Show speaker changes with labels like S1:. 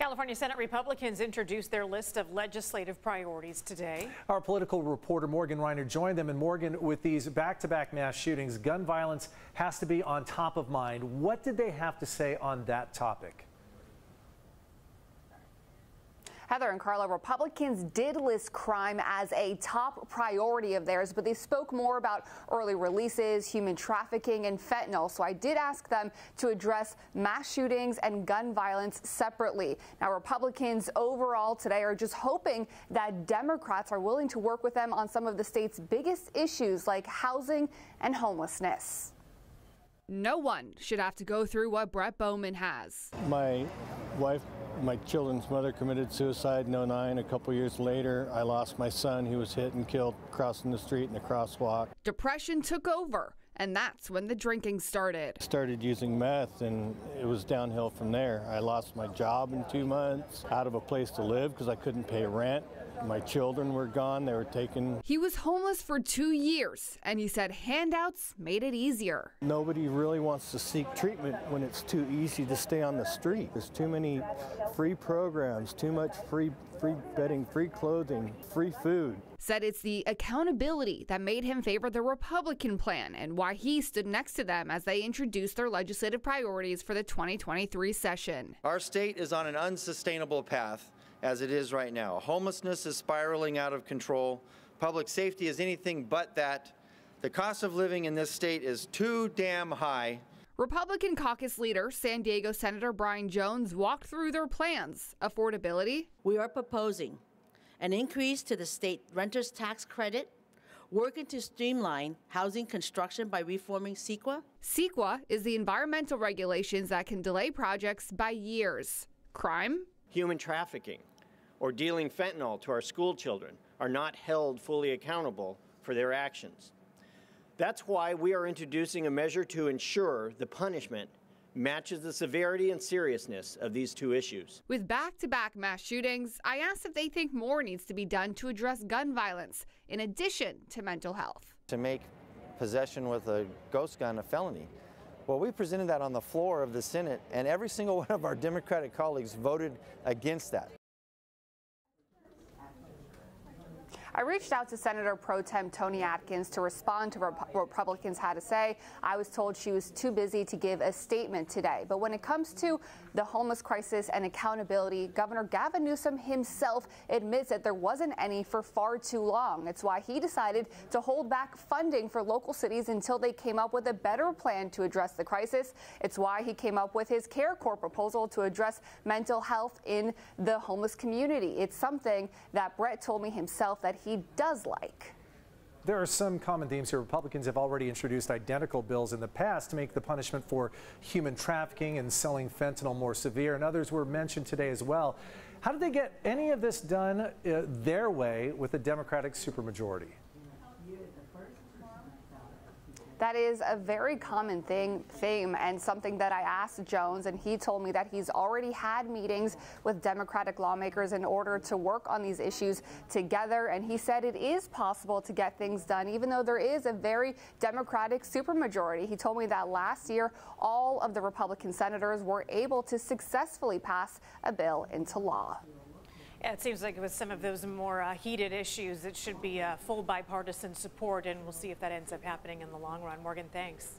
S1: California Senate Republicans introduced their list of legislative priorities today.
S2: Our political reporter Morgan Reiner joined them. And Morgan, with these back-to-back mass shootings, gun violence has to be on top of mind. What did they have to say on that topic?
S3: Heather and Carla, Republicans did list crime as a top priority of theirs, but they spoke more about early releases, human trafficking, and fentanyl. So I did ask them to address mass shootings and gun violence separately. Now, Republicans overall today are just hoping that Democrats are willing to work with them on some of the state's biggest issues like housing and homelessness.
S4: No one should have to go through what Brett Bowman has.
S5: My wife, my children's mother, committed suicide in '09. A couple years later, I lost my son. He was hit and killed crossing the street in the crosswalk.
S4: Depression took over, and that's when the drinking started.
S5: Started using meth, and it was downhill from there. I lost my job in 2 months, out of a place to live because I couldn't pay rent. My children were gone. They were taken.
S4: He was homeless for 2 years, and he said handouts made it easier.
S5: Nobody really wants to seek treatment when it's too easy to stay on the street. There's too many free programs, too much free bedding, free clothing, free food.
S4: Said it's the accountability that made him favor the Republican plan and why he stood next to them as they introduced their legislative priorities for the 2023 session.
S6: Our state is on an unsustainable path as it is right now. Homelessness is spiraling out of control. Public safety is anything but that. The cost of living in this state is too damn high.
S4: Republican caucus leader, San Diego Senator Brian Jones, walked through their plans. Affordability.
S7: We are proposing an increase to the state renter's tax credit, working to streamline housing construction by reforming CEQA.
S4: CEQA is the environmental regulations that can delay projects by years. Crime.
S8: Human trafficking or dealing fentanyl to our school children are not held fully accountable for their actions. That's why we are introducing a measure to ensure the punishment matches the severity and seriousness of these two issues.
S4: With back-to-back mass shootings, I asked if they think more needs to be done to address gun violence, in addition to mental health.
S6: To make possession with a ghost gun a felony. Well, we presented that on the floor of the Senate, and every single one of our Democratic colleagues voted against that.
S3: I reached out to Senator Pro Tem Toni Atkins to respond to what Republicans had to say. I was told she was too busy to give a statement today. But when it comes to the homeless crisis and accountability, Governor Gavin Newsom himself admits that there wasn't any for far too long. It's why he decided to hold back funding for local cities until they came up with a better plan to address the crisis. It's why he came up with his Care Corps proposal to address mental health in the homeless community. It's something that Brett told me himself that he does like.
S2: There are some common themes here. Republicans have already introduced identical bills in the past to make the punishment for human trafficking and selling fentanyl more severe, and others were mentioned today as well. How did they get any of this done their way with a Democratic supermajority?
S3: That is a very common theme and something that I asked Jones, and he told me that he's already had meetings with Democratic lawmakers in order to work on these issues together. And he said it is possible to get things done, even though there is a very Democratic supermajority. He told me that last year, all of the Republican senators were able to successfully pass a bill into law.
S1: Yeah, it seems like with some of those more heated issues, it should be full bipartisan support, and we'll see if that ends up happening in the long run. Morgan, thanks.